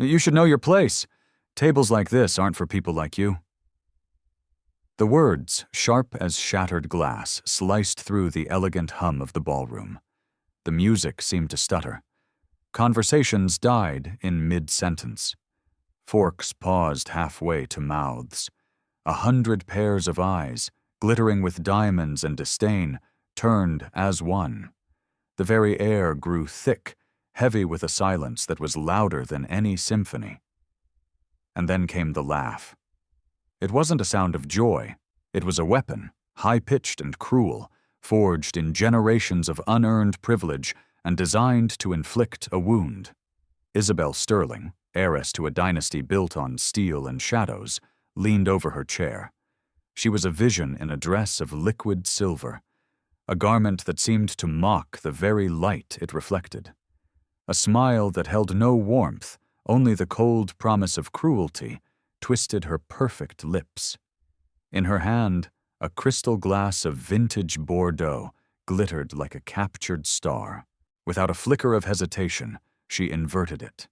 You should know your place. Tables like this aren't for people like you." The words, sharp as shattered glass, sliced through the elegant hum of the ballroom. The music seemed to stutter. Conversations died in mid-sentence. Forks paused halfway to mouths. 100 pairs of eyes, glittering with diamonds and disdain, turned as one. The very air grew thick, heavy with a silence that was louder than any symphony. And then came the laugh. It wasn't a sound of joy. It was a weapon, high-pitched and cruel, forged in generations of unearned privilege and designed to inflict a wound. Isabel Sterling, heiress to a dynasty built on steel and shadows, leaned over her chair. She was a vision in a dress of liquid silver, a garment that seemed to mock the very light it reflected. A smile that held no warmth, only the cold promise of cruelty, twisted her perfect lips. In her hand, a crystal glass of vintage Bordeaux glittered like a captured star. Without a flicker of hesitation, she inverted it.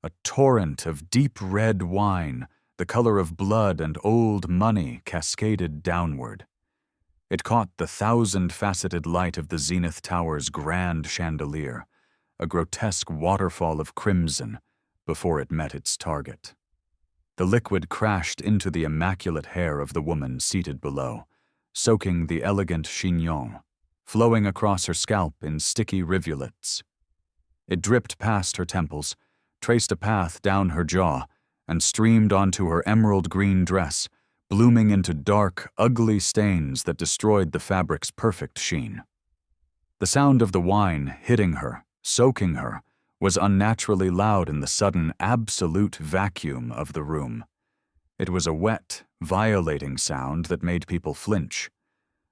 A torrent of deep red wine, the color of blood and old money, cascaded downward. It caught the 1,000-faceted light of the Zenith Tower's grand chandelier, a grotesque waterfall of crimson, before it met its target. The liquid crashed into the immaculate hair of the woman seated below, soaking the elegant chignon, flowing across her scalp in sticky rivulets. It dripped past her temples, traced a path down her jaw, and streamed onto her emerald green dress, blooming into dark, ugly stains that destroyed the fabric's perfect sheen. The sound of the wine hitting her, soaking her, was unnaturally loud in the sudden, absolute vacuum of the room. It was a wet, violating sound that made people flinch.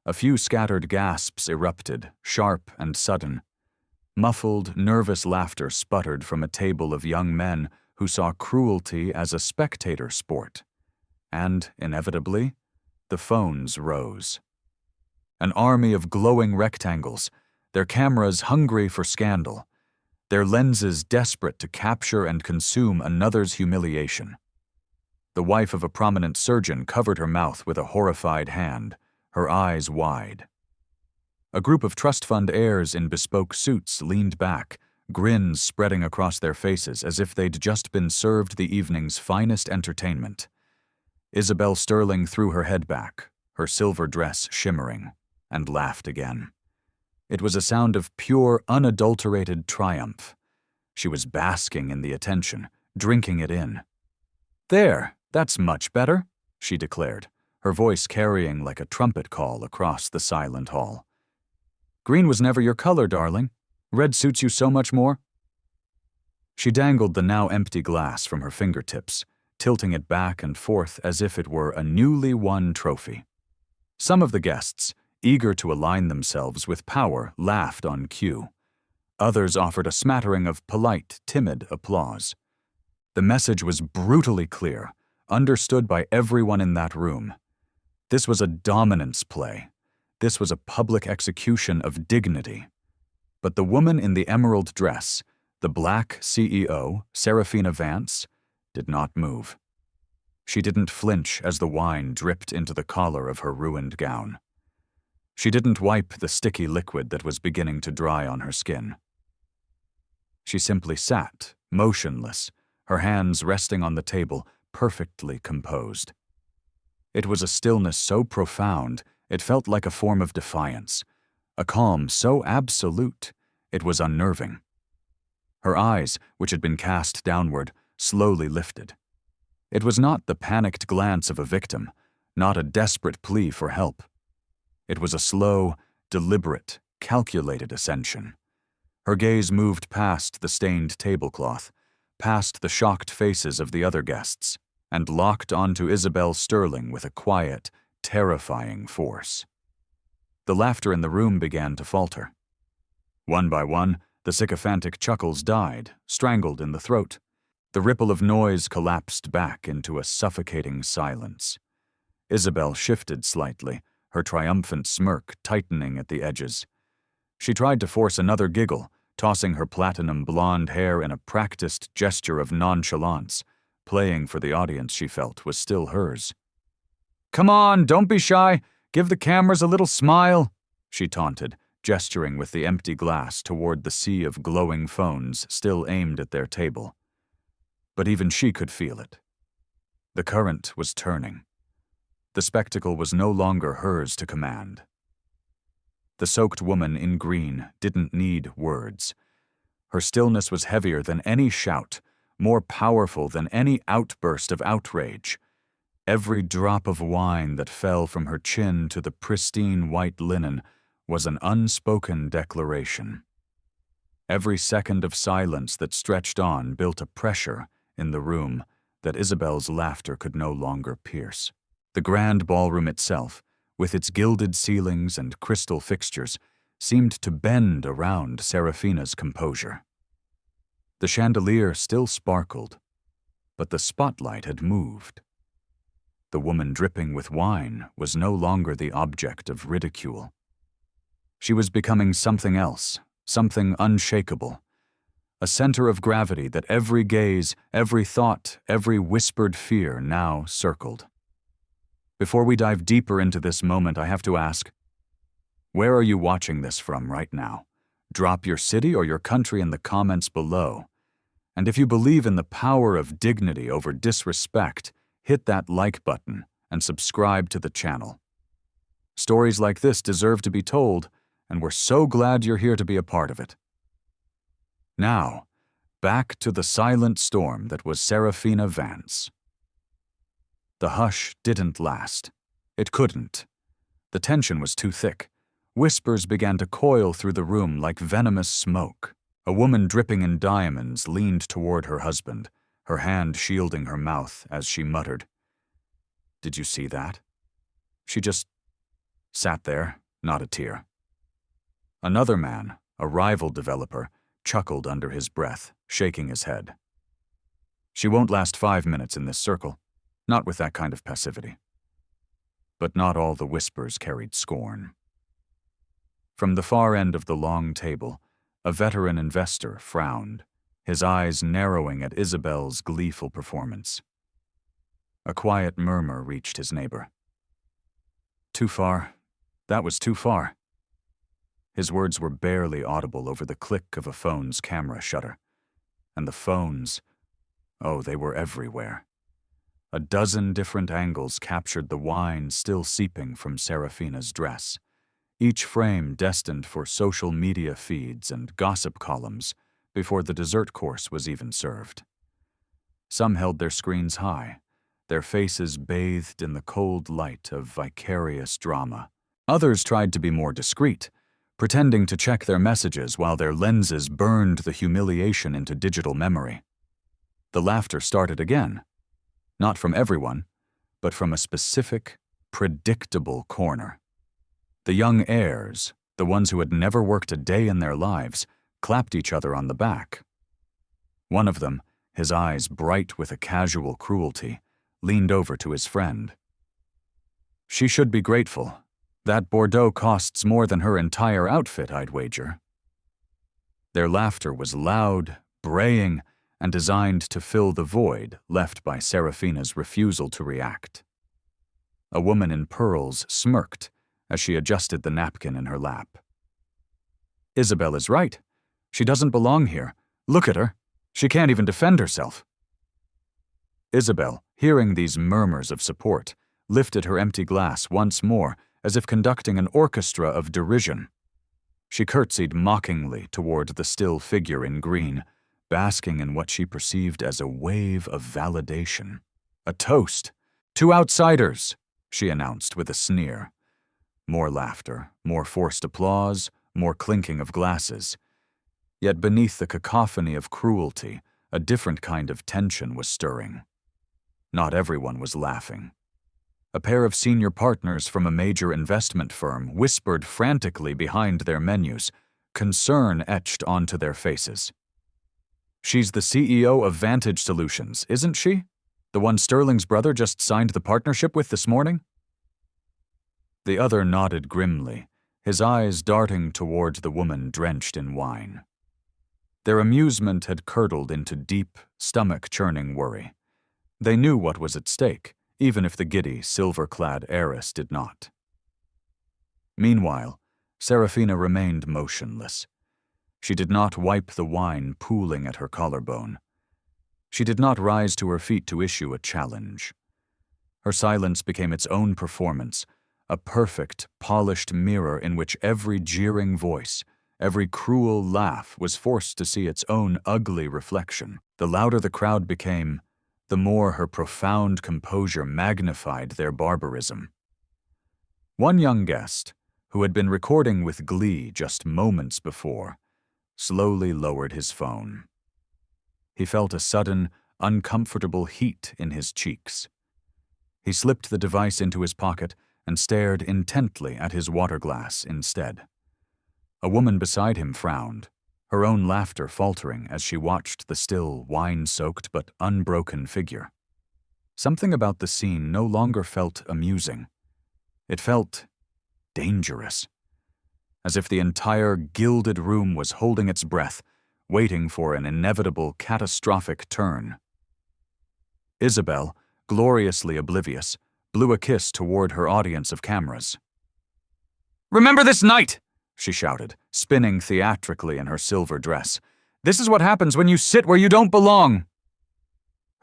A few scattered gasps erupted, sharp and sudden. Muffled, nervous laughter sputtered from a table of young men who saw cruelty as a spectator sport. And, inevitably, the phones rose. An army of glowing rectangles, their cameras hungry for scandal, their lenses desperate to capture and consume another's humiliation. The wife of a prominent surgeon covered her mouth with a horrified hand, her eyes wide. A group of trust fund heirs in bespoke suits leaned back, grins spreading across their faces as if they'd just been served the evening's finest entertainment. Isabel Sterling threw her head back, her silver dress shimmering, and laughed again. It was a sound of pure, unadulterated triumph. She was basking in the attention, drinking it in. "There, that's much better," she declared, her voice carrying like a trumpet call across the silent hall. "Green was never your color, darling. Red suits you so much more." She dangled the now empty glass from her fingertips, tilting it back and forth as if it were a newly won trophy. Some of the guests, eager to align themselves with power, laughed on cue. Others offered a smattering of polite, timid applause. The message was brutally clear, understood by everyone in that room. This was a dominance play. This was a public execution of dignity. But the woman in the emerald dress, the black CEO, Serafina Vance, did not move. She didn't flinch as the wine dripped into the collar of her ruined gown. She didn't wipe the sticky liquid that was beginning to dry on her skin. She simply sat, motionless, her hands resting on the table, perfectly composed. It was a stillness so profound, it felt like a form of defiance, a calm so absolute, it was unnerving. Her eyes, which had been cast downward, slowly lifted. It was not the panicked glance of a victim, not a desperate plea for help. It was a slow, deliberate, calculated ascension. Her gaze moved past the stained tablecloth, past the shocked faces of the other guests, and locked onto Isabel Sterling with a quiet, terrifying force. The laughter in the room began to falter. One by one, the sycophantic chuckles died, strangled in the throat. The ripple of noise collapsed back into a suffocating silence. Isabel shifted slightly, her triumphant smirk tightening at the edges. She tried to force another giggle, tossing her platinum blonde hair in a practiced gesture of nonchalance, playing for the audience she felt was still hers. "Come on, don't be shy. Give the cameras a little smile," she taunted, gesturing with the empty glass toward the sea of glowing phones still aimed at their table. But even she could feel it. The current was turning. The spectacle was no longer hers to command. The soaked woman in green didn't need words. Her stillness was heavier than any shout, more powerful than any outburst of outrage. Every drop of wine that fell from her chin to the pristine white linen was an unspoken declaration. Every second of silence that stretched on built a pressure in the room that Isabel's laughter could no longer pierce. The grand ballroom itself, with its gilded ceilings and crystal fixtures, seemed to bend around Serafina's composure. The chandelier still sparkled, but the spotlight had moved. The woman dripping with wine was no longer the object of ridicule. She was becoming something else, something unshakable, a center of gravity that every gaze, every thought, every whispered fear now circled. Before we dive deeper into this moment, I have to ask, where are you watching this from right now? Drop your city or your country in the comments below. And if you believe in the power of dignity over disrespect, hit that like button and subscribe to the channel. Stories like this deserve to be told, and we're so glad you're here to be a part of it. Now, back to the silent storm that was Serafina Vance. The hush didn't last. It couldn't. The tension was too thick. Whispers began to coil through the room like venomous smoke. A woman dripping in diamonds leaned toward her husband, her hand shielding her mouth as she muttered, "Did you see that?" She just sat there, not a tear. Another man, a rival developer, chuckled under his breath, shaking his head. "She won't last 5 minutes in this circle. Not with that kind of passivity." But not all the whispers carried scorn. From the far end of the long table, a veteran investor frowned, his eyes narrowing at Isabel's gleeful performance. A quiet murmur reached his neighbor. "Too far. That was too far." His words were barely audible over the click of a phone's camera shutter. And the phones, oh, they were everywhere. A dozen different angles captured the wine still seeping from Serafina's dress, each frame destined for social media feeds and gossip columns before the dessert course was even served. Some held their screens high, their faces bathed in the cold light of vicarious drama. Others tried to be more discreet, pretending to check their messages while their lenses burned the humiliation into digital memory. The laughter started again. Not from everyone, but from a specific, predictable corner. The young heirs, the ones who had never worked a day in their lives, clapped each other on the back. One of them, his eyes bright with a casual cruelty, leaned over to his friend. "She should be grateful. That Bordeaux costs more than her entire outfit, I'd wager." Their laughter was loud, braying, and designed to fill the void left by Serafina's refusal to react. A woman in pearls smirked as she adjusted the napkin in her lap. "Isabel is right. She doesn't belong here. Look at her. She can't even defend herself." Isabel, hearing these murmurs of support, lifted her empty glass once more as if conducting an orchestra of derision. She curtsied mockingly toward the still figure in green, basking in what she perceived as a wave of validation. "A toast. To outsiders," she announced with a sneer. More laughter, more forced applause, more clinking of glasses. Yet beneath the cacophony of cruelty, a different kind of tension was stirring. Not everyone was laughing. A pair of senior partners from a major investment firm whispered frantically behind their menus, concern etched onto their faces. "She's the CEO of Vantage Solutions, isn't she? The one Sterling's brother just signed the partnership with this morning?" The other nodded grimly, his eyes darting toward the woman drenched in wine. Their amusement had curdled into deep, stomach-churning worry. They knew what was at stake, even if the giddy, silver-clad heiress did not. Meanwhile, Serafina remained motionless. She did not wipe the wine pooling at her collarbone. She did not rise to her feet to issue a challenge. Her silence became its own performance, a perfect, polished mirror in which every jeering voice, every cruel laugh was forced to see its own ugly reflection. The louder the crowd became, the more her profound composure magnified their barbarism. One young guest, who had been recording with glee just moments before, slowly lowered his phone. He felt a sudden, uncomfortable heat in his cheeks. He slipped the device into his pocket and stared intently at his water glass instead. A woman beside him frowned, her own laughter faltering as she watched the still, wine-soaked but unbroken figure. Something about the scene no longer felt amusing. It felt dangerous, as if the entire gilded room was holding its breath, waiting for an inevitable catastrophic turn. Isabel, gloriously oblivious, blew a kiss toward her audience of cameras. "Remember this night!" she shouted, spinning theatrically in her silver dress. "This is what happens when you sit where you don't belong!"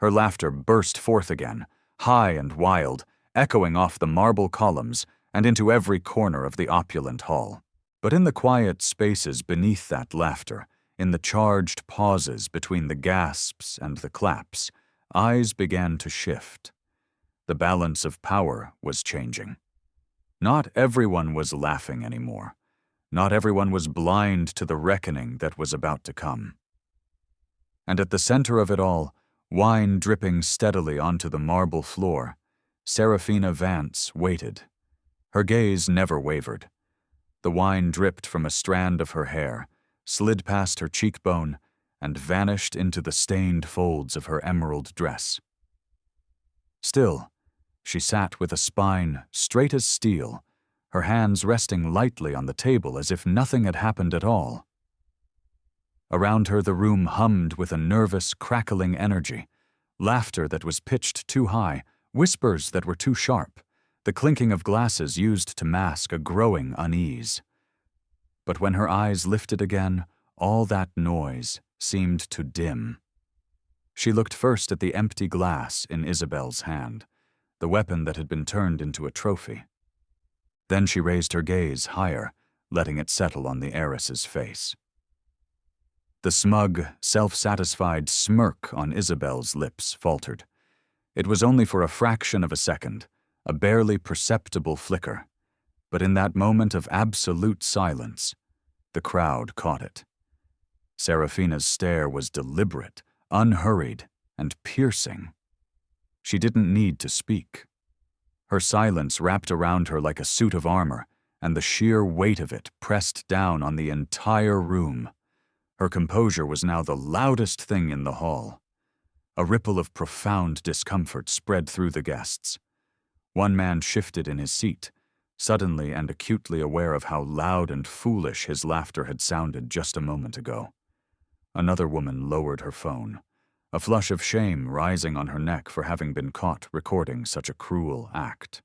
Her laughter burst forth again, high and wild, echoing off the marble columns and into every corner of the opulent hall. But in the quiet spaces beneath that laughter, in the charged pauses between the gasps and the claps, eyes began to shift. The balance of power was changing. Not everyone was laughing anymore. Not everyone was blind to the reckoning that was about to come. And at the center of it all, wine dripping steadily onto the marble floor, Serafina Vance waited. Her gaze never wavered. The wine dripped from a strand of her hair, slid past her cheekbone, and vanished into the stained folds of her emerald dress. Still, she sat with a spine straight as steel, her hands resting lightly on the table as if nothing had happened at all. Around her the room hummed with a nervous, crackling energy, laughter that was pitched too high, whispers that were too sharp, the clinking of glasses used to mask a growing unease. But when her eyes lifted again, all that noise seemed to dim. She looked first at the empty glass in Isabel's hand, the weapon that had been turned into a trophy. Then she raised her gaze higher, letting it settle on the heiress's face. The smug, self-satisfied smirk on Isabel's lips faltered. It was only for a fraction of a second, a barely perceptible flicker, but in that moment of absolute silence, the crowd caught it. Serafina's stare was deliberate, unhurried, and piercing. She didn't need to speak. Her silence wrapped around her like a suit of armor, and the sheer weight of it pressed down on the entire room. Her composure was now the loudest thing in the hall. A ripple of profound discomfort spread through the guests. One man shifted in his seat, suddenly and acutely aware of how loud and foolish his laughter had sounded just a moment ago. Another woman lowered her phone, a flush of shame rising on her neck for having been caught recording such a cruel act.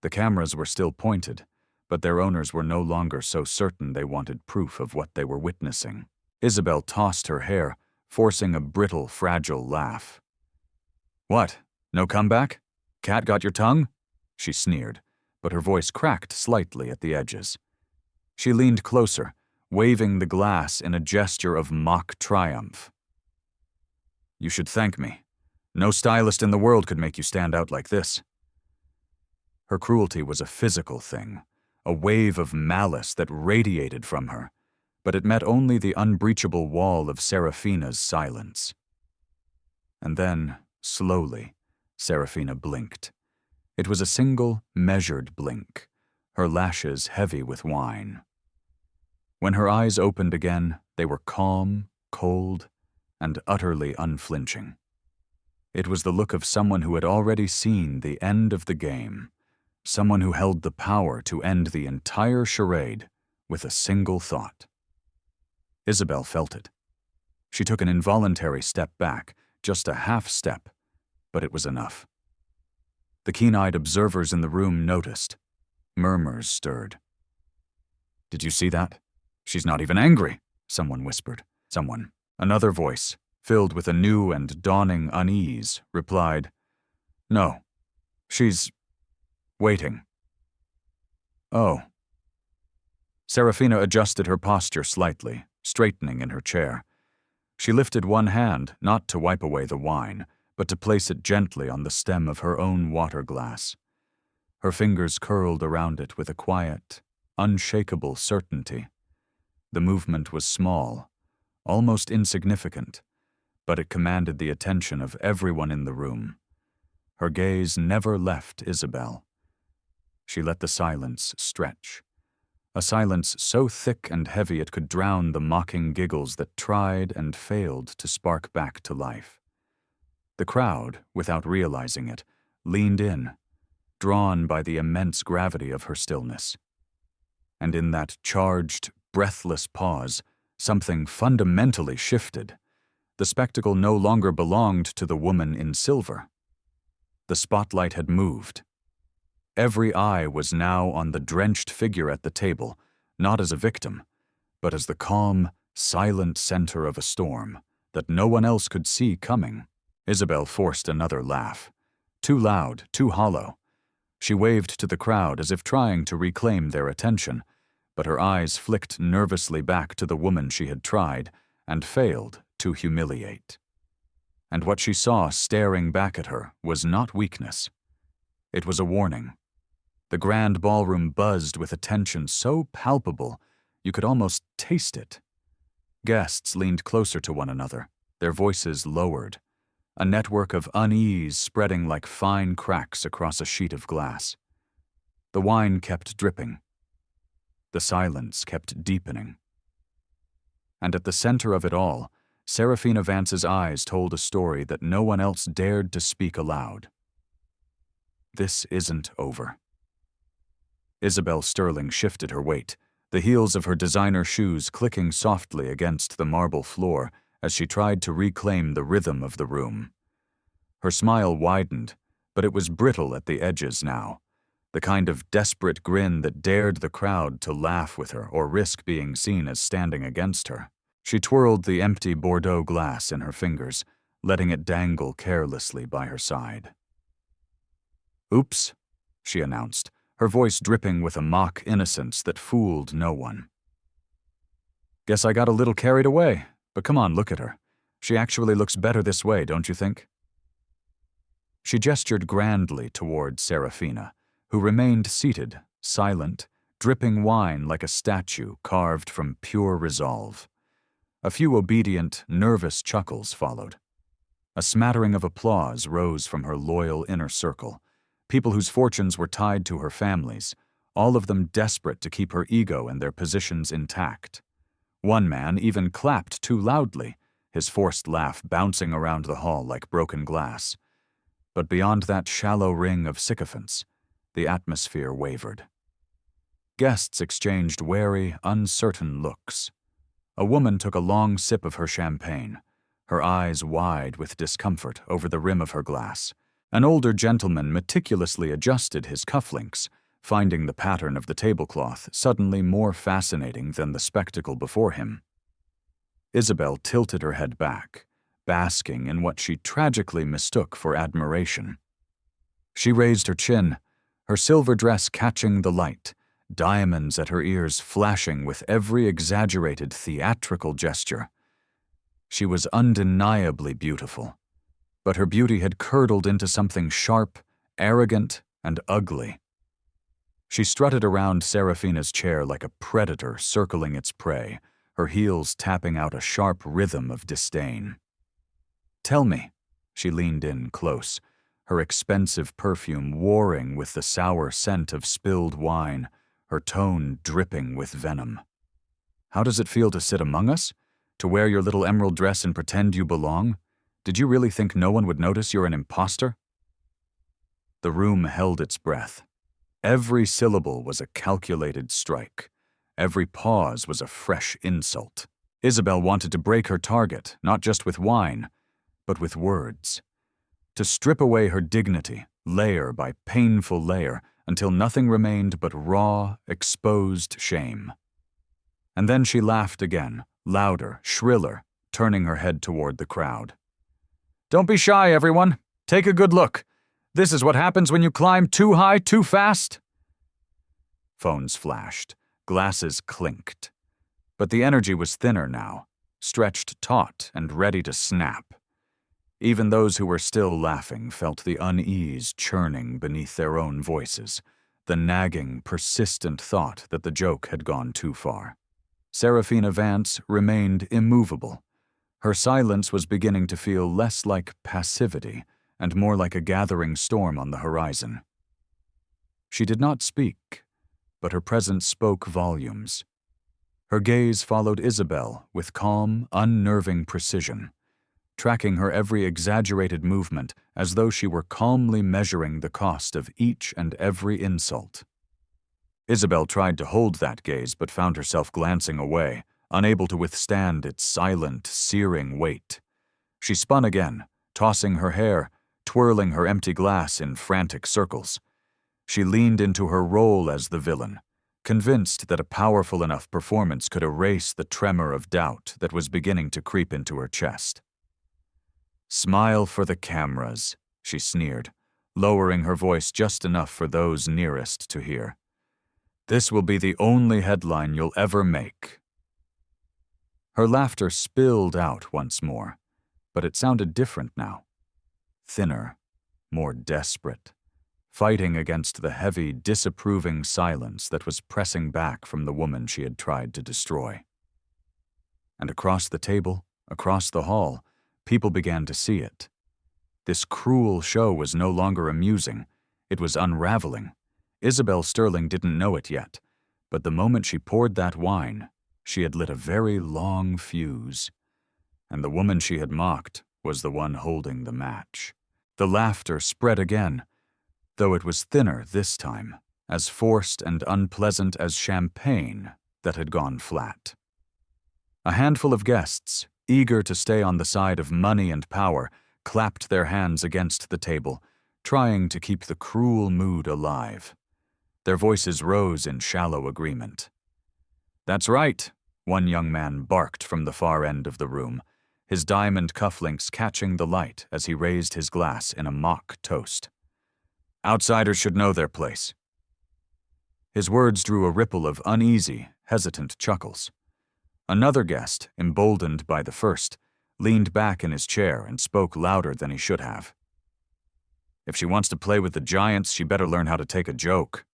The cameras were still pointed, but their owners were no longer so certain they wanted proof of what they were witnessing. Isabel tossed her hair, forcing a brittle, fragile laugh. "What? No comeback? Cat got your tongue?" she sneered, but her voice cracked slightly at the edges. She leaned closer, waving the glass in a gesture of mock triumph. "You should thank me. No stylist in the world could make you stand out like this." Her cruelty was a physical thing, a wave of malice that radiated from her, but it met only the unbreachable wall of Serafina's silence. And then, slowly, Serafina blinked. It was a single, measured blink, her lashes heavy with wine. When her eyes opened again, they were calm, cold, and utterly unflinching. It was the look of someone who had already seen the end of the game, someone who held the power to end the entire charade with a single thought. Isabel felt it. She took an involuntary step back, just a half step, but it was enough. The keen-eyed observers in the room noticed. Murmurs stirred. "Did you see that? She's not even angry," someone whispered. Another voice, filled with a new and dawning unease, replied, "No, she's waiting." "Oh." Serafina adjusted her posture slightly, straightening in her chair. She lifted one hand, not to wipe away the wine, but to place it gently on the stem of her own water glass. Her fingers curled around it with a quiet, unshakable certainty. The movement was small, almost insignificant, but it commanded the attention of everyone in the room. Her gaze never left Isabel. She let the silence stretch, a silence so thick and heavy it could drown the mocking giggles that tried and failed to spark back to life. The crowd, without realizing it, leaned in, drawn by the immense gravity of her stillness. And in that charged, breathless pause, something fundamentally shifted. The spectacle no longer belonged to the woman in silver. The spotlight had moved. Every eye was now on the drenched figure at the table, not as a victim, but as the calm, silent center of a storm that no one else could see coming. Isabel forced another laugh. Too loud, too hollow. She waved to the crowd as if trying to reclaim their attention, but her eyes flicked nervously back to the woman she had tried and failed to humiliate. And what she saw staring back at her was not weakness. It was a warning. The grand ballroom buzzed with a tension so palpable you could almost taste it. Guests leaned closer to one another, their voices lowered, a network of unease spreading like fine cracks across a sheet of glass. The wine kept dripping. The silence kept deepening. And at the center of it all, Serafina Vance's eyes told a story that no one else dared to speak aloud. This isn't over. Isabel Sterling shifted her weight, the heels of her designer shoes clicking softly against the marble floor as she tried to reclaim the rhythm of the room. Her smile widened, but it was brittle at the edges now, the kind of desperate grin that dared the crowd to laugh with her or risk being seen as standing against her. She twirled the empty Bordeaux glass in her fingers, letting it dangle carelessly by her side. "Oops," she announced, her voice dripping with a mock innocence that fooled no one. "Guess I got a little carried away, but come on, look at her. She actually looks better this way, don't you think?" She gestured grandly toward Serafina, who remained seated, silent, dripping wine like a statue carved from pure resolve. A few obedient, nervous chuckles followed. A smattering of applause rose from her loyal inner circle, people whose fortunes were tied to her families, all of them desperate to keep her ego and their positions intact. One man even clapped too loudly, his forced laugh bouncing around the hall like broken glass. But beyond that shallow ring of sycophants, the atmosphere wavered. Guests exchanged wary, uncertain looks. A woman took a long sip of her champagne, her eyes wide with discomfort over the rim of her glass. An older gentleman meticulously adjusted his cufflinks, finding the pattern of the tablecloth suddenly more fascinating than the spectacle before him. Isabel tilted her head back, basking in what she tragically mistook for admiration. She raised her chin, her silver dress catching the light, diamonds at her ears flashing with every exaggerated theatrical gesture. She was undeniably beautiful, but her beauty had curdled into something sharp, arrogant, and ugly. She strutted around Serafina's chair like a predator circling its prey, her heels tapping out a sharp rhythm of disdain. "Tell me," she leaned in close, her expensive perfume warring with the sour scent of spilled wine, her tone dripping with venom. "How does it feel to sit among us? To wear your little emerald dress and pretend you belong? Did you really think no one would notice you're an imposter?" The room held its breath. Every syllable was a calculated strike. Every pause was a fresh insult. Isabel wanted to break her target, not just with wine, but with words. To strip away her dignity, layer by painful layer, until nothing remained but raw, exposed shame. And then she laughed again, louder, shriller, turning her head toward the crowd. "Don't be shy, everyone. Take a good look. This is what happens when you climb too high too fast." Phones flashed. Glasses clinked. But the energy was thinner now, stretched taut and ready to snap. Even those who were still laughing felt the unease churning beneath their own voices, the nagging, persistent thought that the joke had gone too far. Seraphina Vance remained immovable. Her silence was beginning to feel less like passivity and more like a gathering storm on the horizon. She did not speak, but her presence spoke volumes. Her gaze followed Isabel with calm, unnerving precision, tracking her every exaggerated movement as though she were calmly measuring the cost of each and every insult. Isabel tried to hold that gaze but found herself glancing away, unable to withstand its silent, searing weight. She spun again, tossing her hair, twirling her empty glass in frantic circles. She leaned into her role as the villain, convinced that a powerful enough performance could erase the tremor of doubt that was beginning to creep into her chest. "Smile for the cameras," she sneered, lowering her voice just enough for those nearest to hear. "This will be the only headline you'll ever make." Her laughter spilled out once more, but it sounded different now. Thinner, more desperate, fighting against the heavy, disapproving silence that was pressing back from the woman she had tried to destroy. And across the table, across the hall, people began to see it. This cruel show was no longer amusing. It was unraveling. Isabel Sterling didn't know it yet, but the moment she poured that wine, she had lit a very long fuse. And the woman she had mocked was the one holding the match. The laughter spread again, though it was thinner this time, as forced and unpleasant as champagne that had gone flat. A handful of guests, eager to stay on the side of money and power, clapped their hands against the table, trying to keep the cruel mood alive. Their voices rose in shallow agreement. "That's right," one young man barked from the far end of the room, his diamond cufflinks catching the light as he raised his glass in a mock toast. "Outsiders should know their place." His words drew a ripple of uneasy, hesitant chuckles. Another guest, emboldened by the first, leaned back in his chair and spoke louder than he should have. "If she wants to play with the giants, she better learn how to take a joke."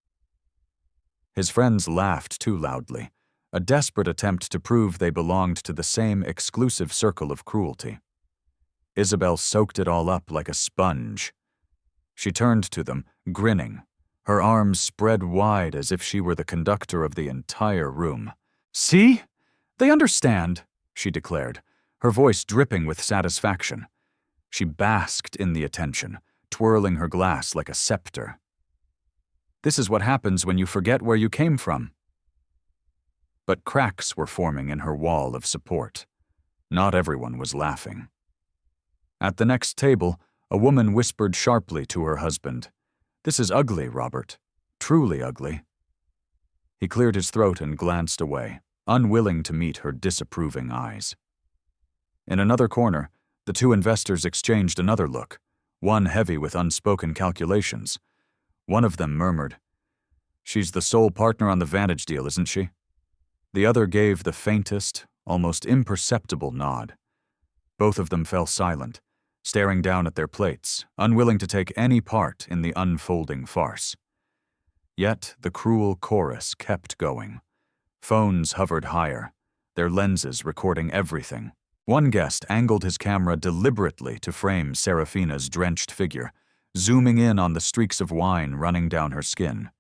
His friends laughed too loudly, a desperate attempt to prove they belonged to the same exclusive circle of cruelty. Isabel soaked it all up like a sponge. She turned to them, grinning, her arms spread wide as if she were the conductor of the entire room. "See? They understand," she declared, her voice dripping with satisfaction. She basked in the attention, twirling her glass like a scepter. "This is what happens when you forget where you came from." But cracks were forming in her wall of support. Not everyone was laughing. At the next table, a woman whispered sharply to her husband, "This is ugly, Robert. Truly ugly." He cleared his throat and glanced away, unwilling to meet her disapproving eyes. In another corner, the two investors exchanged another look, one heavy with unspoken calculations. One of them murmured, "She's the sole partner on the Vantage deal, isn't she?" The other gave the faintest, almost imperceptible nod. Both of them fell silent, staring down at their plates, unwilling to take any part in the unfolding farce. Yet the cruel chorus kept going. Phones hovered higher, their lenses recording everything. One guest angled his camera deliberately to frame Seraphina's drenched figure, zooming in on the streaks of wine running down her skin.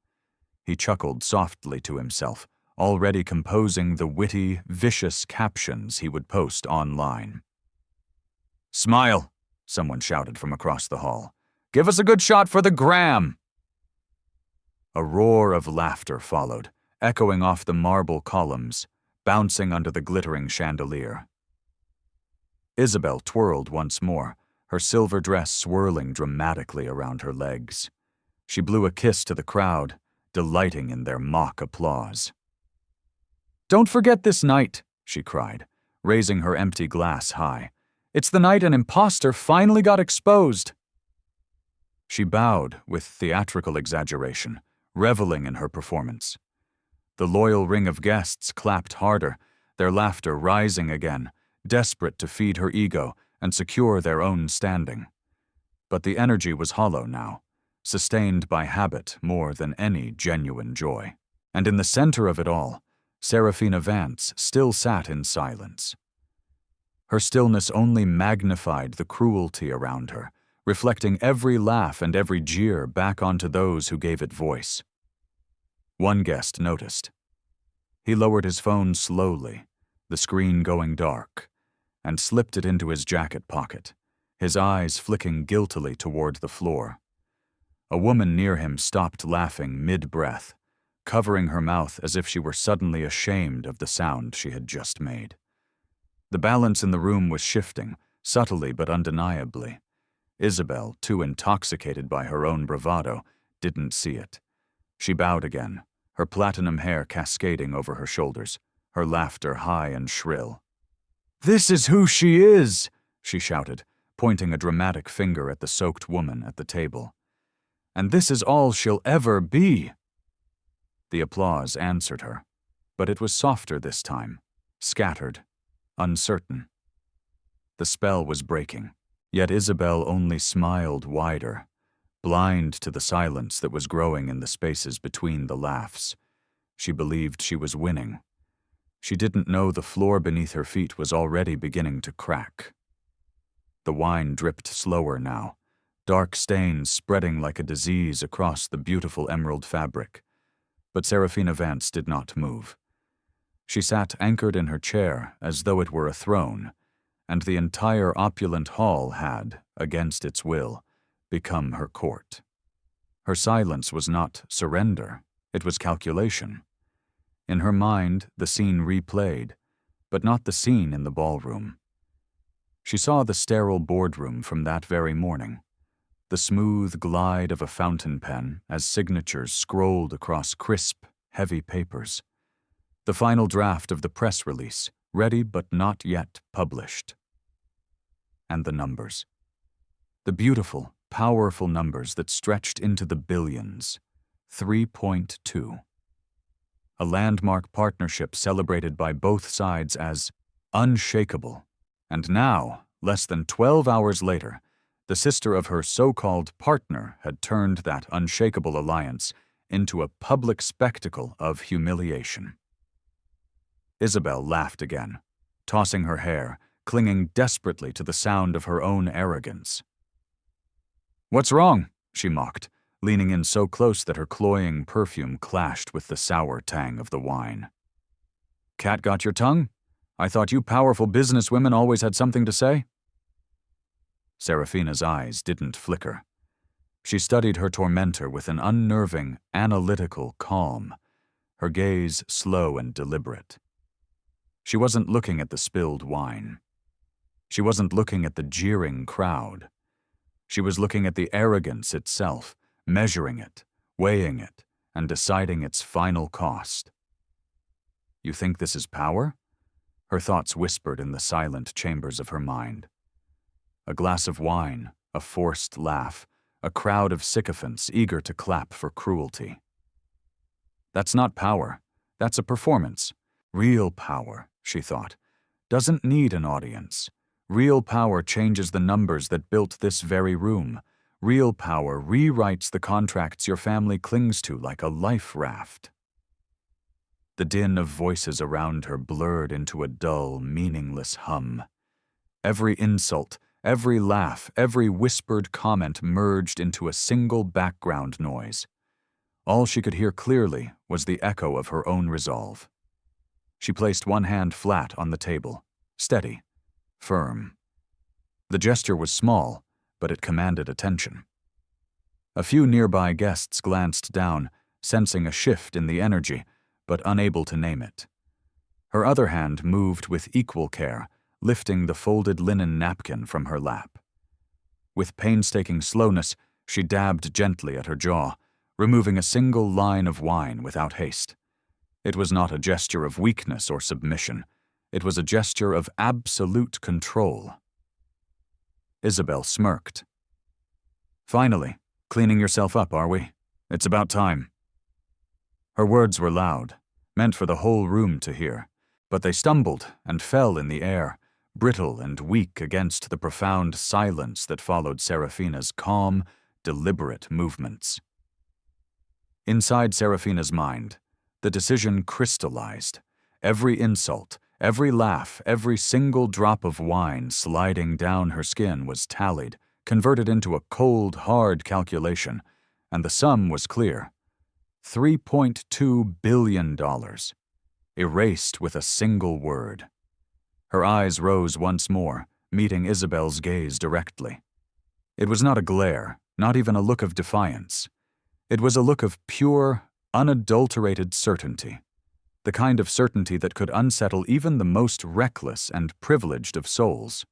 He chuckled softly to himself, already composing the witty, vicious captions he would post online. "Smile," someone shouted from across the hall. "Give us a good shot for the gram." A roar of laughter followed, echoing off the marble columns, bouncing under the glittering chandelier. Isabel twirled once more, her silver dress swirling dramatically around her legs. She blew a kiss to the crowd, delighting in their mock applause. "Don't forget this night," she cried, raising her empty glass high. "It's the night an imposter finally got exposed." She bowed with theatrical exaggeration, reveling in her performance. The loyal ring of guests clapped harder, their laughter rising again, desperate to feed her ego and secure their own standing. But the energy was hollow now, sustained by habit more than any genuine joy. And in the center of it all, Serafina Vance still sat in silence. Her stillness only magnified the cruelty around her, reflecting every laugh and every jeer back onto those who gave it voice. One guest noticed. He lowered his phone slowly, the screen going dark, and slipped it into his jacket pocket, his eyes flicking guiltily toward the floor. A woman near him stopped laughing mid-breath, covering her mouth as if she were suddenly ashamed of the sound she had just made. The balance in the room was shifting, subtly but undeniably. Isabel, too intoxicated by her own bravado, didn't see it. She bowed again, her platinum hair cascading over her shoulders, her laughter high and shrill. "This is who she is!" she shouted, pointing a dramatic finger at the soaked woman at the table. "And this is all she'll ever be!" The applause answered her, but it was softer this time, scattered, uncertain. The spell was breaking, yet Isabel only smiled wider, blind to the silence that was growing in the spaces between the laughs. She believed she was winning. She didn't know the floor beneath her feet was already beginning to crack. The wine dripped slower now, dark stains spreading like a disease across the beautiful emerald fabric. But Serafina Vance did not move. She sat anchored in her chair as though it were a throne, and the entire opulent hall had, against its will, become her court. Her silence was not surrender, it was calculation. In her mind, the scene replayed, but not the scene in the ballroom. She saw the sterile boardroom from that very morning, the smooth glide of a fountain pen as signatures scrolled across crisp, heavy papers. The final draft of the press release, ready but not yet published. And the numbers. The beautiful, powerful numbers that stretched into the billions. 3.2. A landmark partnership celebrated by both sides as unshakable. And now, less than 12 hours later, the sister of her so-called partner had turned that unshakable alliance into a public spectacle of humiliation. Isabel laughed again, tossing her hair, clinging desperately to the sound of her own arrogance. "What's wrong?" she mocked, leaning in so close that her cloying perfume clashed with the sour tang of the wine. "Cat got your tongue? I thought you powerful businesswomen always had something to say?" Serafina's eyes didn't flicker. She studied her tormentor with an unnerving, analytical calm, her gaze slow and deliberate. She wasn't looking at the spilled wine. She wasn't looking at the jeering crowd. She was looking at the arrogance itself, measuring it, weighing it, and deciding its final cost. "You think this is power?" Her thoughts whispered in the silent chambers of her mind. A glass of wine, a forced laugh, a crowd of sycophants eager to clap for cruelty. That's not power. That's a performance. Real power, she thought, doesn't need an audience. Real power changes the numbers that built this very room. Real power rewrites the contracts your family clings to like a life raft. The din of voices around her blurred into a dull, meaningless hum. Every insult, every laugh, every whispered comment merged into a single background noise. All she could hear clearly was the echo of her own resolve. She placed one hand flat on the table, steady, firm. The gesture was small, but it commanded attention. A few nearby guests glanced down, sensing a shift in the energy, but unable to name it. Her other hand moved with equal care, lifting the folded linen napkin from her lap. With painstaking slowness, she dabbed gently at her jaw, removing a single line of wine without haste. It was not a gesture of weakness or submission. It was a gesture of absolute control. Isabel smirked. "Finally, cleaning yourself up, are we? It's about time." Her words were loud, meant for the whole room to hear, but they stumbled and fell in the air, brittle and weak against the profound silence that followed Serafina's calm, deliberate movements. Inside Serafina's mind, the decision crystallized. Every insult, every laugh, every single drop of wine sliding down her skin was tallied, converted into a cold, hard calculation, and the sum was clear. $3.2 billion. Erased with a single word. Her eyes rose once more, meeting Isabel's gaze directly. It was not a glare, not even a look of defiance. It was a look of pure, unadulterated certainty, the kind of certainty that could unsettle even the most reckless and privileged of souls.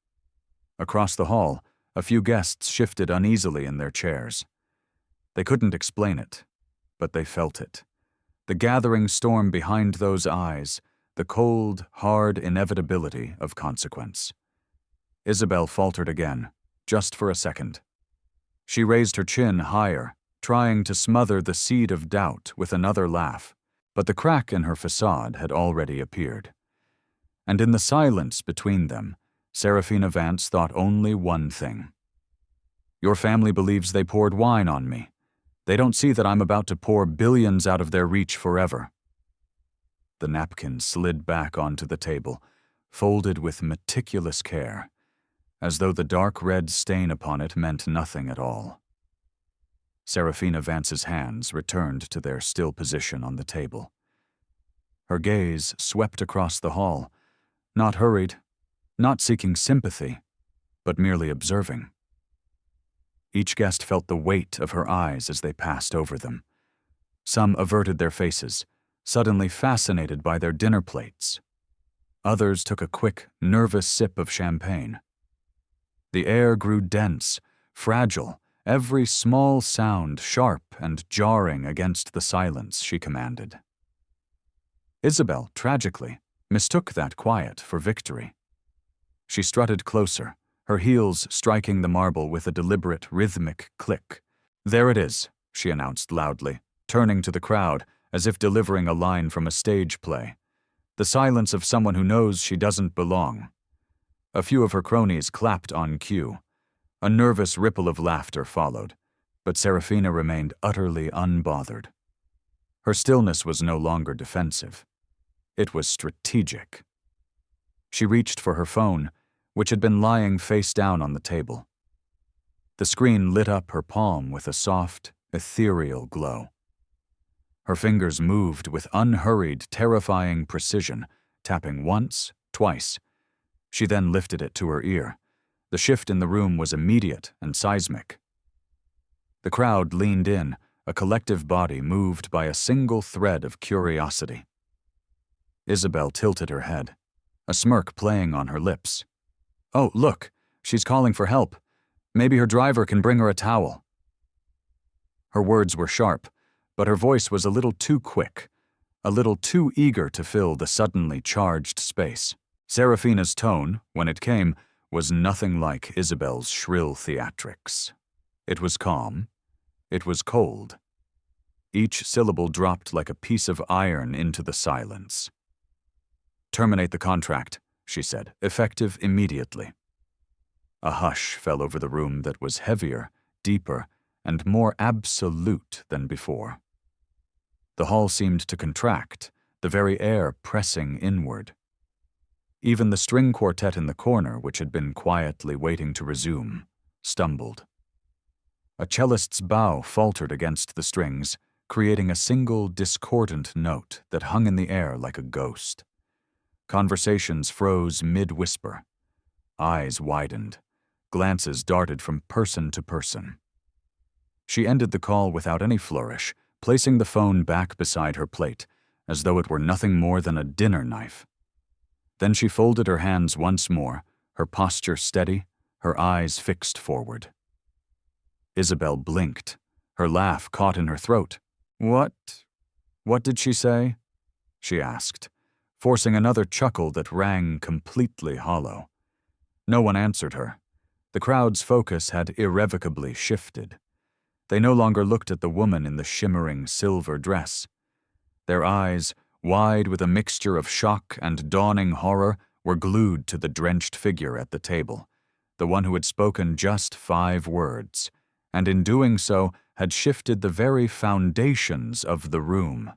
Across the hall, a few guests shifted uneasily in their chairs. They couldn't explain it, but they felt it. The gathering storm behind those eyes, the cold, hard inevitability of consequence. Isabel faltered again, just for a second. She raised her chin higher, trying to smother the seed of doubt with another laugh, but the crack in her facade had already appeared. And in the silence between them, Serafina Vance thought only one thing. "Your family believes they poured wine on me. They don't see that I'm about to pour billions out of their reach forever." The napkin slid back onto the table, folded with meticulous care, as though the dark red stain upon it meant nothing at all. Serafina Vance's hands returned to their still position on the table. Her gaze swept across the hall, not hurried, not seeking sympathy, but merely observing. Each guest felt the weight of her eyes as they passed over them. Some averted their faces, suddenly fascinated by their dinner plates. Others took a quick, nervous sip of champagne. The air grew dense, fragile, every small sound sharp and jarring against the silence she commanded. Isabel, tragically, mistook that quiet for victory. She strutted closer, her heels striking the marble with a deliberate, rhythmic click. "There it is," she announced loudly, turning to the crowd as if delivering a line from a stage play. The silence of someone who knows she doesn't belong. A few of her cronies clapped on cue. A nervous ripple of laughter followed, but Serafina remained utterly unbothered. Her stillness was no longer defensive. It was strategic. She reached for her phone, which had been lying face down on the table. The screen lit up her palm with a soft, ethereal glow. Her fingers moved with unhurried, terrifying precision, tapping once, twice. She then lifted it to her ear. The shift in the room was immediate and seismic. The crowd leaned in, a collective body moved by a single thread of curiosity. Isabel tilted her head, a smirk playing on her lips. "Oh, look, she's calling for help. Maybe her driver can bring her a towel." Her words were sharp, but her voice was a little too quick, a little too eager to fill the suddenly charged space. Serafina's tone, when it came, was nothing like Isabel's shrill theatrics. It was calm. It was cold. Each syllable dropped like a piece of iron into the silence. "Terminate the contract," she said, "effective immediately." A hush fell over the room that was heavier, deeper, and more absolute than before. The hall seemed to contract, the very air pressing inward. Even the string quartet in the corner, which had been quietly waiting to resume, stumbled. A cellist's bow faltered against the strings, creating a single discordant note that hung in the air like a ghost. Conversations froze mid-whisper. Eyes widened. Glances darted from person to person. She ended the call without any flourish, placing the phone back beside her plate, as though it were nothing more than a dinner knife. Then she folded her hands once more, her posture steady, her eyes fixed forward. Isabel blinked, her laugh caught in her throat. What did she say?" she asked, forcing another chuckle that rang completely hollow. No one answered her. The crowd's focus had irrevocably shifted. They no longer looked at the woman in the shimmering silver dress. Their eyes, wide with a mixture of shock and dawning horror, were glued to the drenched figure at the table, the one who had spoken just 5 words, and in doing so had shifted the very foundations of the room.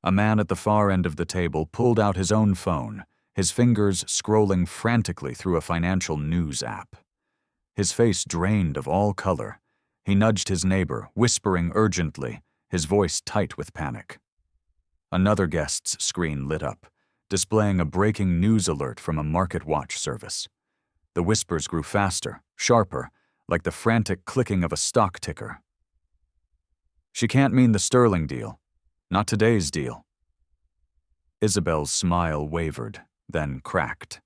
A man at the far end of the table pulled out his own phone, his fingers scrolling frantically through a financial news app. His face drained of all color. He nudged his neighbor, whispering urgently, his voice tight with panic. Another guest's screen lit up, displaying a breaking news alert from a market watch service. The whispers grew faster, sharper, like the frantic clicking of a stock ticker. "She can't mean the Sterling deal. Not today's deal." Isabel's smile wavered, then cracked.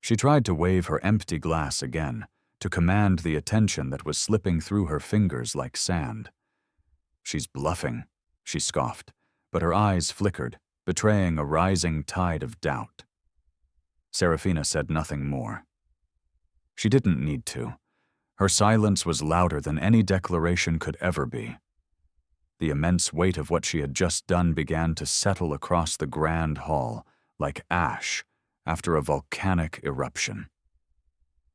She tried to wave her empty glass again, to command the attention that was slipping through her fingers like sand. "She's bluffing," she scoffed, but her eyes flickered, betraying a rising tide of doubt. Serafina said nothing more. She didn't need to. Her silence was louder than any declaration could ever be. The immense weight of what she had just done began to settle across the grand hall, like ash after a volcanic eruption.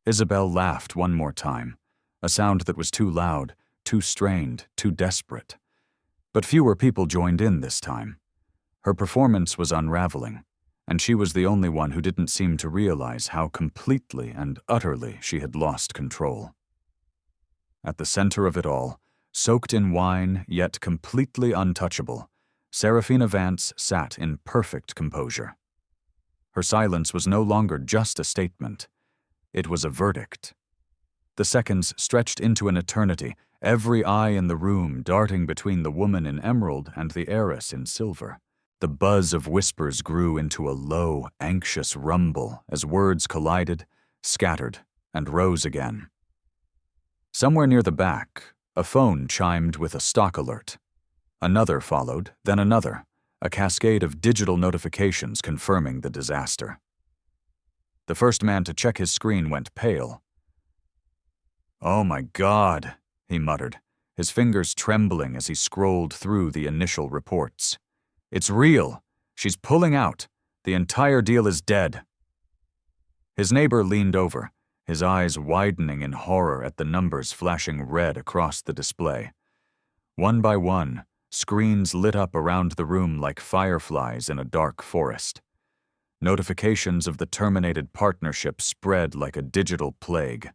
Isabel laughed one more time, a sound that was too loud, too strained, too desperate. But fewer people joined in this time. Her performance was unraveling, and she was the only one who didn't seem to realize how completely and utterly she had lost control. At the center of it all, soaked in wine yet completely untouchable, Serafina Vance sat in perfect composure. Her silence was no longer just a statement. It was a verdict. The seconds stretched into an eternity, every eye in the room darting between the woman in emerald and the heiress in silver. The buzz of whispers grew into a low, anxious rumble as words collided, scattered, and rose again. Somewhere near the back, a phone chimed with a stock alert. Another followed, then another, a cascade of digital notifications confirming the disaster. The first man to check his screen went pale. "Oh my God," he muttered, his fingers trembling as he scrolled through the initial reports. "It's real. She's pulling out. The entire deal is dead." His neighbor leaned over, his eyes widening in horror at the numbers flashing red across the display. One by one, screens lit up around the room like fireflies in a dark forest. Notifications of the terminated partnership spread like a digital plague.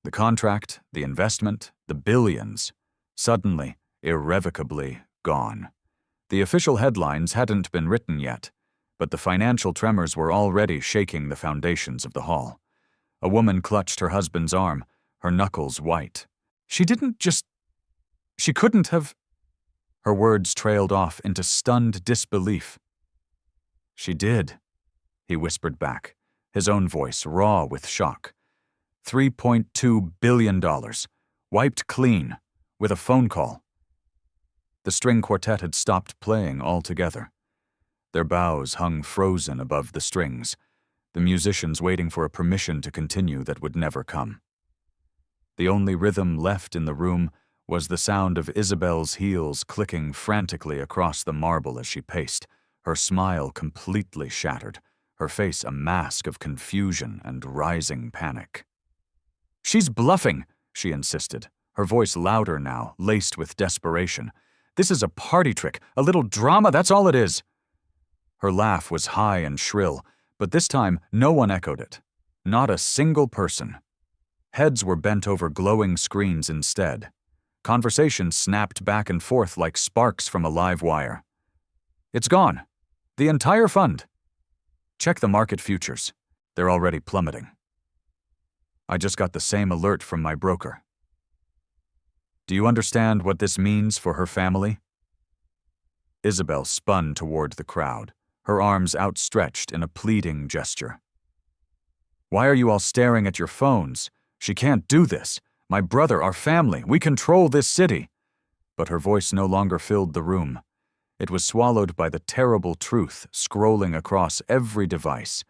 The contract, the investment, the billions, suddenly, irrevocably gone. The official headlines hadn't been written yet, but the financial tremors were already shaking the foundations of the hall. A woman clutched her husband's arm, her knuckles white. She couldn't have... Her words trailed off into stunned disbelief. "She did," he whispered back, his own voice raw with shock. $3.2 billion, wiped clean, with a phone call. The string quartet had stopped playing altogether. Their bows hung frozen above the strings, the musicians waiting for a permission to continue that would never come. The only rhythm left in the room was the sound of Isabel's heels clicking frantically across the marble as she paced, her smile completely shattered, her face a mask of confusion and rising panic. "She's bluffing," she insisted, her voice louder now, laced with desperation. "This is a party trick, a little drama, that's all it is." Her laugh was high and shrill, but this time no one echoed it. Not a single person. Heads were bent over glowing screens instead. Conversation snapped back and forth like sparks from a live wire. "It's gone. The entire fund. Check the market futures. They're already plummeting. I just got the same alert from my broker. Do you understand what this means for her family?" Isabel spun toward the crowd, her arms outstretched in a pleading gesture. "Why are you all staring at your phones? She can't do this. My brother, our family, we control this city." But her voice no longer filled the room. It was swallowed by the terrible truth scrolling across every device,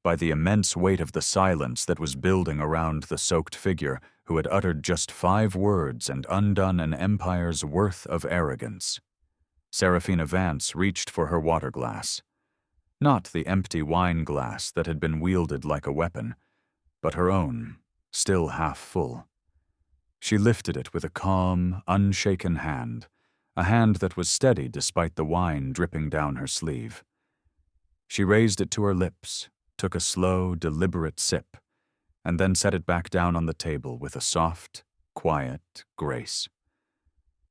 by the immense weight of the silence that was building around the soaked figure who had uttered just 5 words and undone an empire's worth of arrogance. Seraphina Vance reached for her water glass. Not the empty wine glass that had been wielded like a weapon, but her own, still half full. She lifted it with a calm, unshaken hand, a hand that was steady despite the wine dripping down her sleeve. She raised it to her lips, took a slow, deliberate sip, and then set it back down on the table with a soft, quiet grace.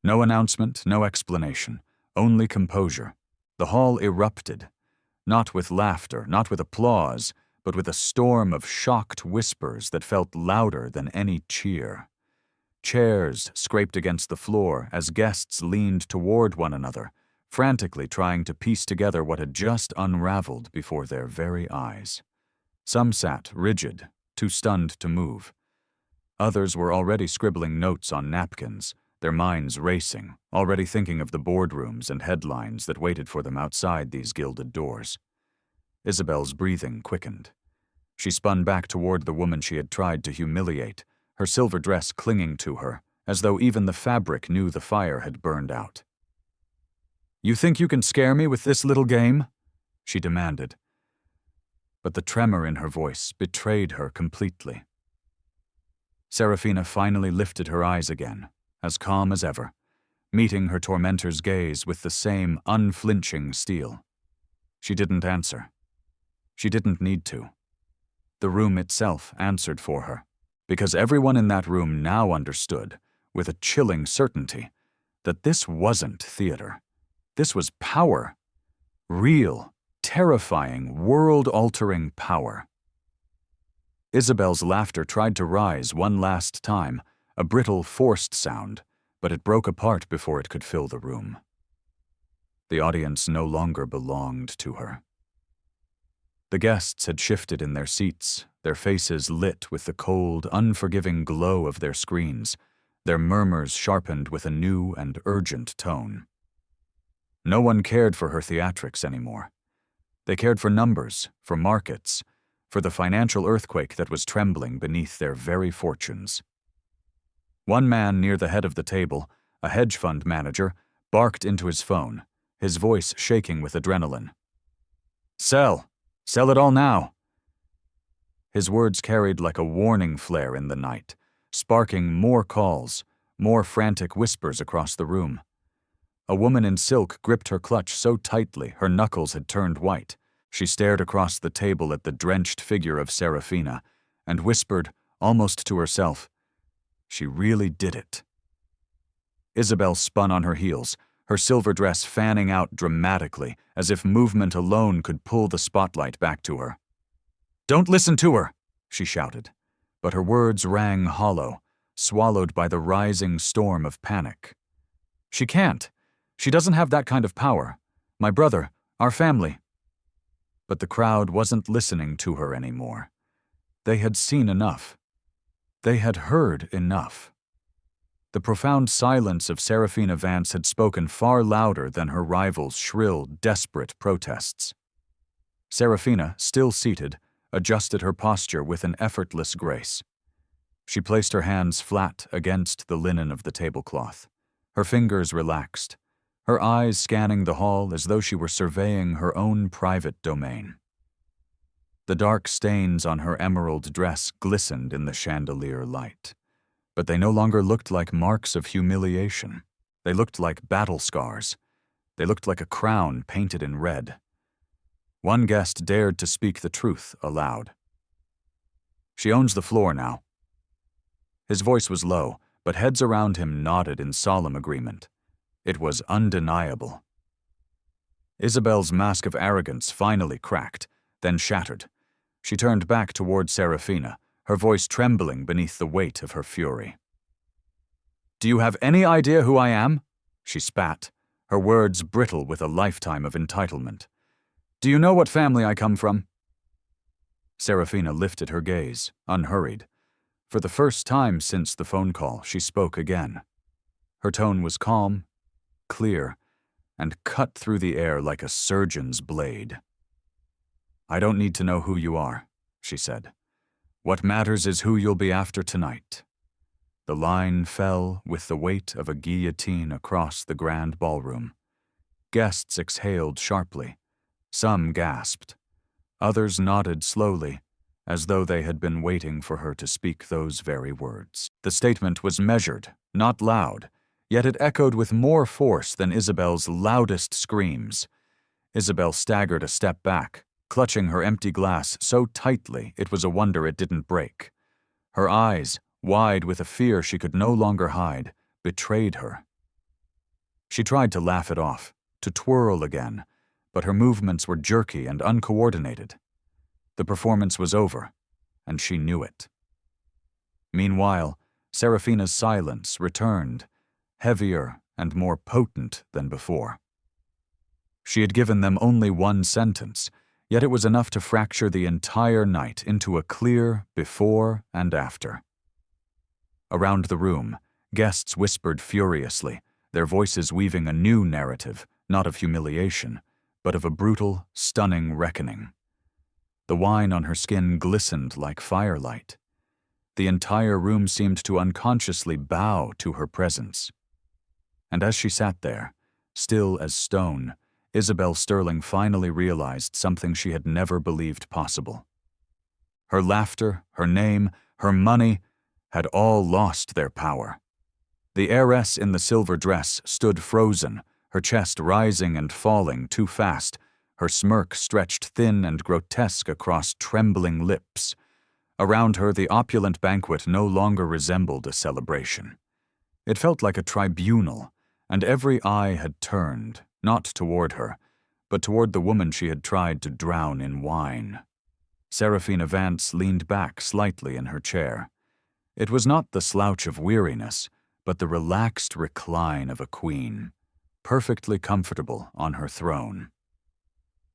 No announcement, no explanation, only composure. The hall erupted, not with laughter, not with applause, but with a storm of shocked whispers that felt louder than any cheer. Chairs scraped against the floor as guests leaned toward one another, frantically trying to piece together what had just unraveled before their very eyes. Some sat rigid, too stunned to move. Others were already scribbling notes on napkins, their minds racing, already thinking of the boardrooms and headlines that waited for them outside these gilded doors. Isabel's breathing quickened. She spun back toward the woman she had tried to humiliate, her silver dress clinging to her, as though even the fabric knew the fire had burned out. "You think you can scare me with this little game?" she demanded. But the tremor in her voice betrayed her completely. Seraphina finally lifted her eyes again, as calm as ever, meeting her tormentor's gaze with the same unflinching steel. She didn't answer. She didn't need to. The room itself answered for her, because everyone in that room now understood, with a chilling certainty, that this wasn't theater. This was power. Real, terrifying, world-altering power. Isabel's laughter tried to rise one last time, a brittle, forced sound, but it broke apart before it could fill the room. The audience no longer belonged to her. The guests had shifted in their seats, their faces lit with the cold, unforgiving glow of their screens, their murmurs sharpened with a new and urgent tone. No one cared for her theatrics anymore. They cared for numbers, for markets, for the financial earthquake that was trembling beneath their very fortunes. One man near the head of the table, a hedge fund manager, barked into his phone, his voice shaking with adrenaline. "Sell! Sell it all now!" His words carried like a warning flare in the night, sparking more calls, more frantic whispers across the room. A woman in silk gripped her clutch so tightly her knuckles had turned white. She stared across the table at the drenched figure of Seraphina and whispered, almost to herself, "She really did it." Isabel spun on her heels, her silver dress fanning out dramatically, as if movement alone could pull the spotlight back to her. "Don't listen to her!" she shouted, but her words rang hollow, swallowed by the rising storm of panic. "She can't. She doesn't have that kind of power. My brother, our family." But the crowd wasn't listening to her anymore. They had seen enough. They had heard enough. The profound silence of Seraphina Vance had spoken far louder than her rival's shrill, desperate protests. Seraphina, still seated, adjusted her posture with an effortless grace. She placed her hands flat against the linen of the tablecloth, her fingers relaxed, her eyes scanning the hall as though she were surveying her own private domain. The dark stains on her emerald dress glistened in the chandelier light, but they no longer looked like marks of humiliation. They looked like battle scars. They looked like a crown painted in red. One guest dared to speak the truth aloud. "She owns the floor now." His voice was low, but heads around him nodded in solemn agreement. It was undeniable. Isabel's mask of arrogance finally cracked, then shattered. She turned back toward Seraphina, her voice trembling beneath the weight of her fury. "Do you have any idea who I am?" she spat, her words brittle with a lifetime of entitlement. Do you know what family I come from?" Serafina lifted her gaze, unhurried. For the first time since the phone call, she spoke again. Her tone was calm, clear, and cut through the air like a surgeon's blade. "I don't need to know who you are," she said. "What matters is who you'll be after tonight." The line fell with the weight of a guillotine across the grand ballroom. Guests exhaled sharply. Some gasped. Others nodded slowly, as though they had been waiting for her to speak those very words. The statement was measured, not loud, yet it echoed with more force than Isabel's loudest screams. Isabel staggered a step back, clutching her empty glass so tightly it was a wonder it didn't break. Her eyes, wide with a fear she could no longer hide, betrayed her. She tried to laugh it off, to twirl again, but her movements were jerky and uncoordinated. The performance was over, and she knew it. Meanwhile, Serafina's silence returned, heavier and more potent than before. She had given them only one sentence, yet it was enough to fracture the entire night into a clear before and after. Around the room, guests whispered furiously, their voices weaving a new narrative, not of humiliation, but of a brutal, stunning reckoning. The wine on her skin glistened like firelight. The entire room seemed to unconsciously bow to her presence. And as she sat there, still as stone, Isabel Sterling finally realized something she had never believed possible. Her laughter, her name, her money had all lost their power. The heiress in the silver dress stood frozen, her chest rising and falling too fast, her smirk stretched thin and grotesque across trembling lips. Around her, the opulent banquet no longer resembled a celebration. It felt like a tribunal, and every eye had turned, not toward her, but toward the woman she had tried to drown in wine. Serafina Vance leaned back slightly in her chair. It was not the slouch of weariness, but the relaxed recline of a queen, perfectly comfortable on her throne.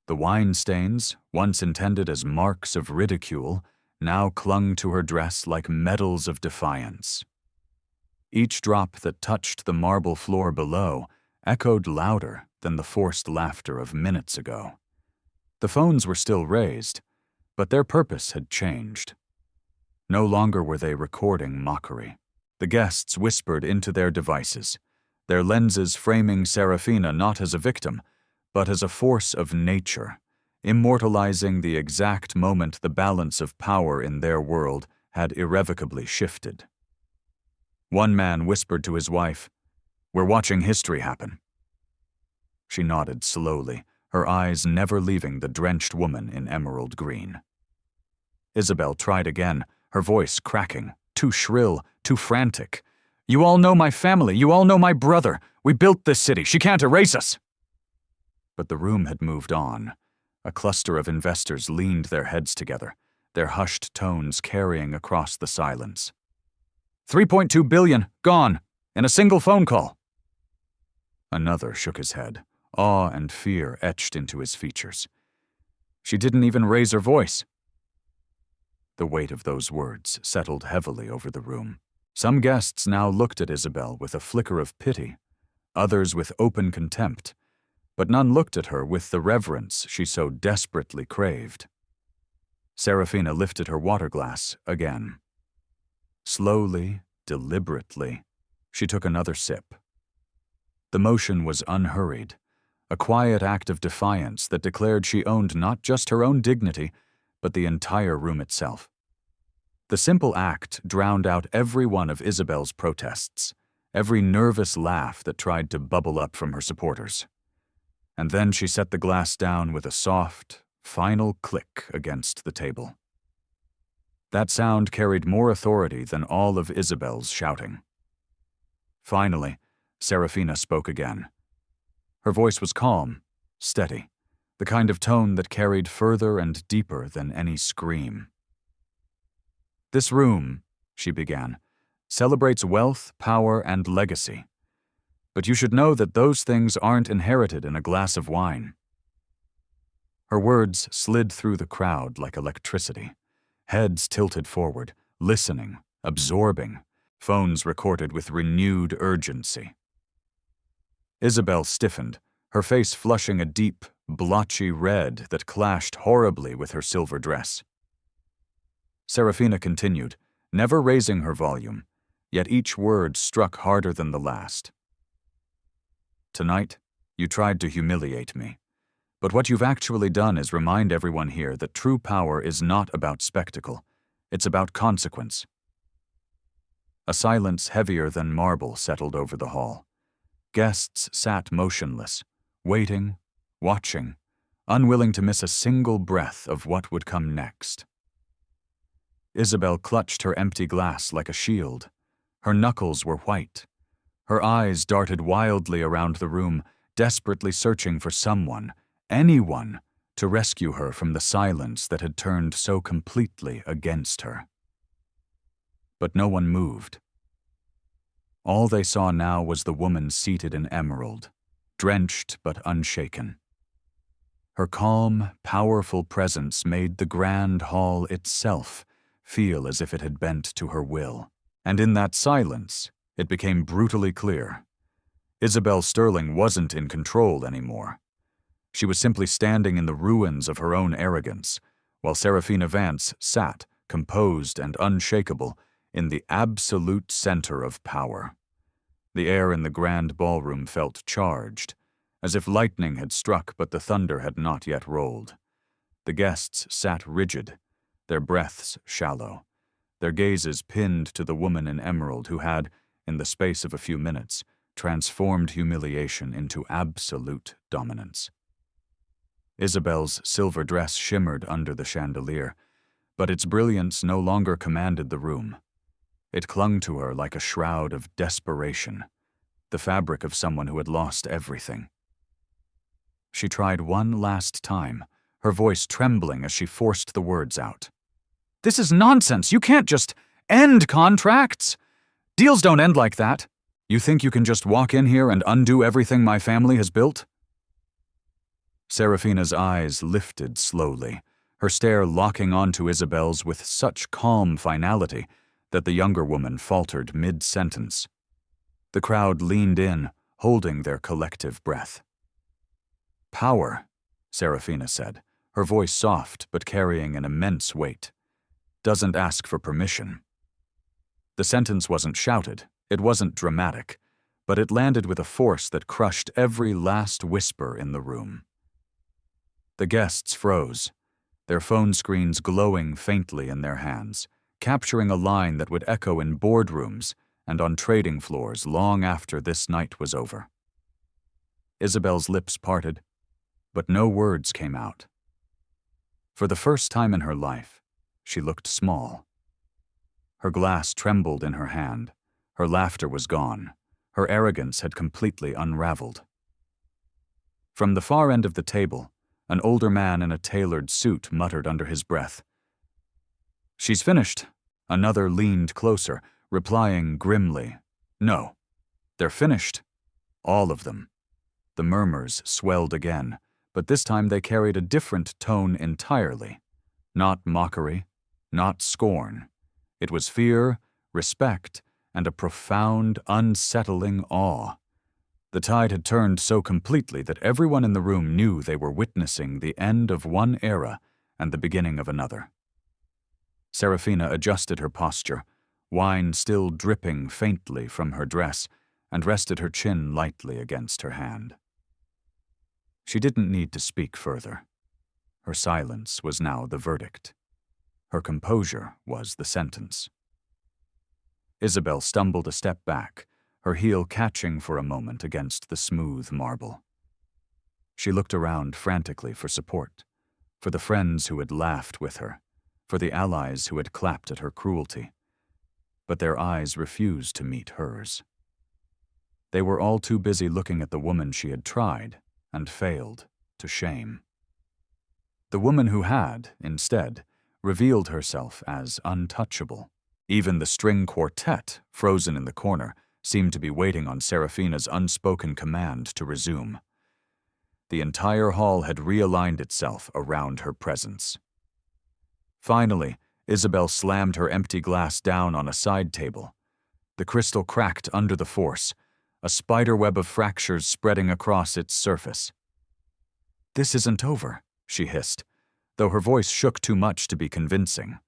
The wine stains, once intended as marks of ridicule, now clung to her dress like medals of defiance. Each drop that touched the marble floor below echoed louder than the forced laughter of minutes ago. The phones were still raised, but their purpose had changed. No longer were they recording mockery. The guests whispered into their devices, their lenses framing Serafina not as a victim, but as a force of nature, immortalizing the exact moment the balance of power in their world had irrevocably shifted. One man whispered to his wife, "We're watching history happen." She nodded slowly, her eyes never leaving the drenched woman in emerald green. Isabel tried again, her voice cracking, too shrill, too frantic. "You all know my family, you all know my brother. We built this city, she can't erase us." But the room had moved on. A cluster of investors leaned their heads together, their hushed tones carrying across the silence. $3.2 billion, gone, in a single phone call." Another shook his head, awe and fear etched into his features. "She didn't even raise her voice." The weight of those words settled heavily over the room. Some guests now looked at Isabel with a flicker of pity, others with open contempt, but none looked at her with the reverence she so desperately craved. Serafina lifted her water glass again. Slowly, deliberately, she took another sip. The motion was unhurried, a quiet act of defiance that declared she owned not just her own dignity, but the entire room itself. The simple act drowned out every one of Isabel's protests, every nervous laugh that tried to bubble up from her supporters. And then she set the glass down with a soft, final click against the table. That sound carried more authority than all of Isabel's shouting. Finally, Serafina spoke again. Her voice was calm, steady, the kind of tone that carried further and deeper than any scream. "This room," she began, "celebrates wealth, power, and legacy. But you should know that those things aren't inherited in a glass of wine." Her words slid through the crowd like electricity. Heads tilted forward, listening, absorbing, phones recorded with renewed urgency. Isabel stiffened, her face flushing a deep, blotchy red that clashed horribly with her silver dress. Serafina continued, never raising her volume, yet each word struck harder than the last. Tonight, you tried to humiliate me. But what you've actually done is remind everyone here that true power is not about spectacle. It's about consequence. A silence heavier than marble settled over the hall. Guests sat motionless, waiting, watching, unwilling to miss a single breath of what would come next. Isabel clutched her empty glass like a shield. Her knuckles were white. Her eyes darted wildly around the room, desperately searching for someone, anyone, to rescue her from the silence that had turned so completely against her. But no one moved. All they saw now was the woman seated in emerald, drenched but unshaken. Her calm, powerful presence made the grand hall itself feel as if it had bent to her will. And in that silence, it became brutally clear. Isabel Sterling wasn't in control anymore. She was simply standing in the ruins of her own arrogance, while Serafina Vance sat, composed and unshakable, in the absolute center of power. The air in the grand ballroom felt charged, as if lightning had struck but the thunder had not yet rolled. The guests sat rigid, their breaths shallow, their gazes pinned to the woman in emerald who had, in the space of a few minutes, transformed humiliation into absolute dominance. Isabel's silver dress shimmered under the chandelier, but its brilliance no longer commanded the room. It clung to her like a shroud of desperation, the fabric of someone who had lost everything. She tried one last time, her voice trembling as she forced the words out. "This is nonsense! You can't just end contracts! Deals don't end like that! You think you can just walk in here and undo everything my family has built?" Serafina's eyes lifted slowly, her stare locking onto Isabel's with such calm finality that the younger woman faltered mid-sentence. The crowd leaned in, holding their collective breath. "Power," Serafina said, her voice soft but carrying an immense weight, "doesn't ask for permission." The sentence wasn't shouted, it wasn't dramatic, but it landed with a force that crushed every last whisper in the room. The guests froze, their phone screens glowing faintly in their hands, capturing a line that would echo in boardrooms and on trading floors long after this night was over. Isabel's lips parted, but no words came out. For the first time in her life, she looked small. Her glass trembled in her hand, her laughter was gone, her arrogance had completely unraveled. From the far end of the table, an older man in a tailored suit muttered under his breath, "She's finished." Another leaned closer, replying grimly, "No, they're finished. All of them." The murmurs swelled again, but this time they carried a different tone entirely. Not mockery, not scorn. It was fear, respect, and a profound, unsettling awe. The tide had turned so completely that everyone in the room knew they were witnessing the end of one era and the beginning of another. Serafina adjusted her posture, wine still dripping faintly from her dress, and rested her chin lightly against her hand. She didn't need to speak further. Her silence was now the verdict. Her composure was the sentence. Isabel stumbled a step back, her heel catching for a moment against the smooth marble. She looked around frantically for support, for the friends who had laughed with her, for the allies who had clapped at her cruelty. But their eyes refused to meet hers. They were all too busy looking at the woman she had tried and failed to shame. The woman who had, instead, revealed herself as untouchable. Even the string quartet, frozen in the corner, seemed to be waiting on Serafina's unspoken command to resume. The entire hall had realigned itself around her presence. Finally, Isabel slammed her empty glass down on a side table. The crystal cracked under the force, a spiderweb of fractures spreading across its surface. "This isn't over," she hissed, though her voice shook too much to be convincing.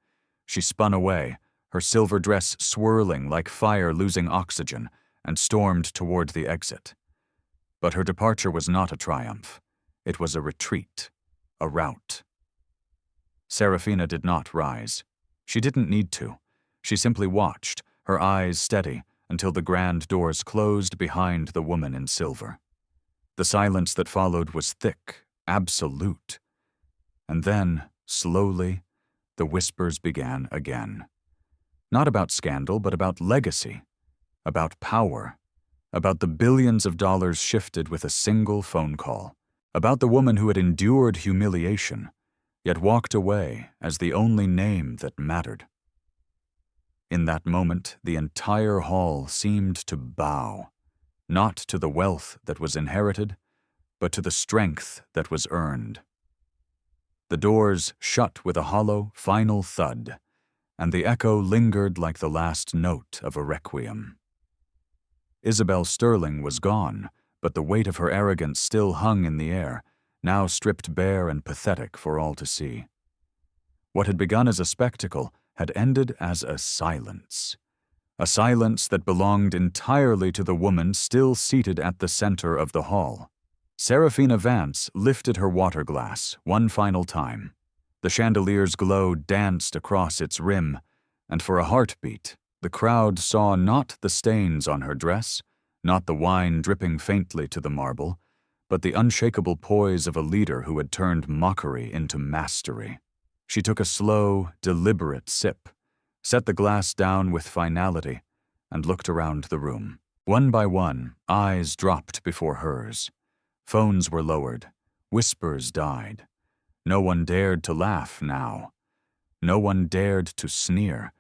She spun away, her silver dress swirling like fire losing oxygen, and stormed toward the exit. But her departure was not a triumph. It was a retreat, a rout. Serafina did not rise. She didn't need to. She simply watched, her eyes steady, until the grand doors closed behind the woman in silver. The silence that followed was thick, absolute. And then, slowly, the whispers began again. Not about scandal, but about legacy, about power, about the billions of dollars shifted with a single phone call, about the woman who had endured humiliation, yet walked away as the only name that mattered. In that moment, the entire hall seemed to bow, not to the wealth that was inherited, but to the strength that was earned. The doors shut with a hollow, final thud, and the echo lingered like the last note of a requiem. Isabel Sterling was gone, but the weight of her arrogance still hung in the air, now stripped bare and pathetic for all to see. What had begun as a spectacle had ended as a silence that belonged entirely to the woman still seated at the center of the hall. Serafina Vance lifted her water glass one final time. The chandelier's glow danced across its rim, and for a heartbeat, the crowd saw not the stains on her dress, not the wine dripping faintly to the marble, but the unshakable poise of a leader who had turned mockery into mastery. She took a slow, deliberate sip, set the glass down with finality, and looked around the room. One by one, eyes dropped before hers. Phones were lowered. Whispers died. No one dared to laugh now. No one dared to sneer.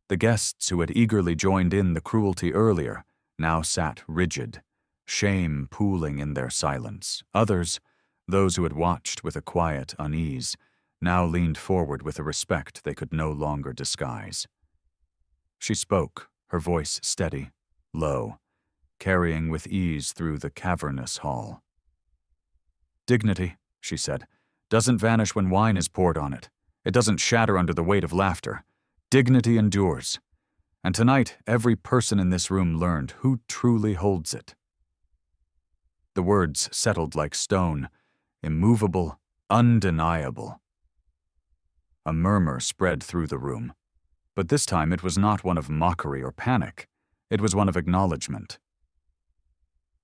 The guests who had eagerly joined in the cruelty earlier now sat rigid, shame pooling in their silence. Others, those who had watched with a quiet unease, now leaned forward with a respect they could no longer disguise. She spoke, her voice steady, low, carrying with ease through the cavernous hall. "Dignity," she said, "doesn't vanish when wine is poured on it. It doesn't shatter under the weight of laughter. Dignity endures. And tonight, every person in this room learned who truly holds it." The words settled like stone, immovable, undeniable. A murmur spread through the room, but this time it was not one of mockery or panic. It was one of acknowledgement.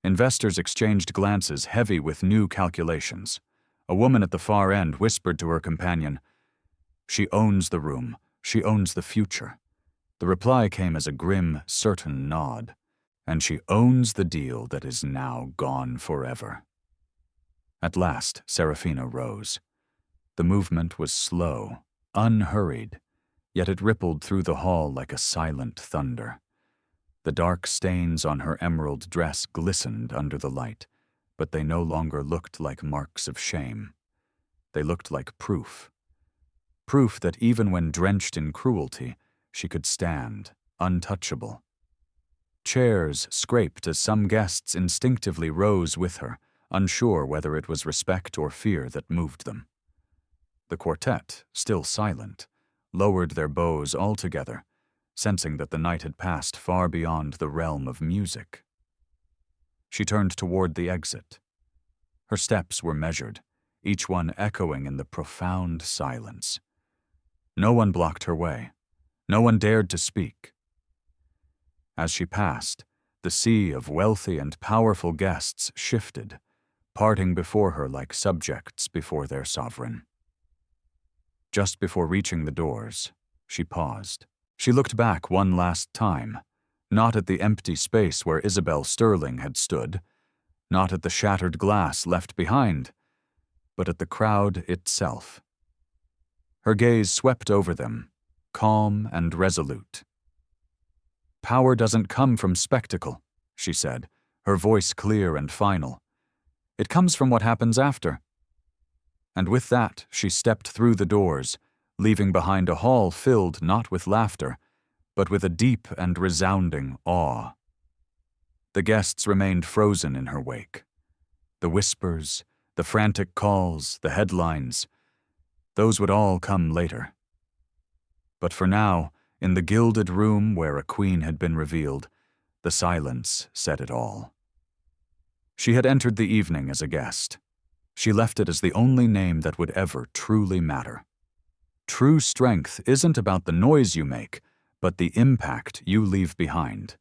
Investors exchanged glances heavy with new calculations. A woman at the far end whispered to her companion, "She owns the room. She owns the future." The reply came as a grim, certain nod. "And she owns the deal that is now gone forever." At last, Serafina rose. The movement was slow, unhurried, yet it rippled through the hall like a silent thunder. The dark stains on her emerald dress glistened under the light, but they no longer looked like marks of shame. They looked like proof. Proof that even when drenched in cruelty, she could stand, untouchable. Chairs scraped as some guests instinctively rose with her, unsure whether it was respect or fear that moved them. The quartet, still silent, lowered their bows altogether, sensing that the night had passed far beyond the realm of music. She turned toward the exit. Her steps were measured, each one echoing in the profound silence. No one blocked her way. No one dared to speak. As she passed, the sea of wealthy and powerful guests shifted, parting before her like subjects before their sovereign. Just before reaching the doors, she paused. She looked back one last time, not at the empty space where Isabel Sterling had stood, not at the shattered glass left behind, but at the crowd itself. Her gaze swept over them, calm and resolute. "Power doesn't come from spectacle," she said, her voice clear and final. It comes from what happens after. And with that, she stepped through the doors, leaving behind a hall filled not with laughter, but with a deep and resounding awe. The guests remained frozen in her wake. The whispers, the frantic calls, the headlines, those would all come later. But for now, in the gilded room where a queen had been revealed, the silence said it all. She had entered the evening as a guest. She left it as the only name that would ever truly matter. True strength isn't about the noise you make, but the impact you leave behind.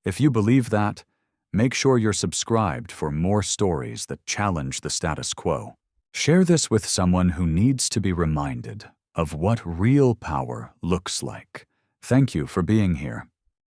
If you believe that, make sure you're subscribed for more stories that challenge the status quo. Share this with someone who needs to be reminded of what real power looks like. Thank you for being here.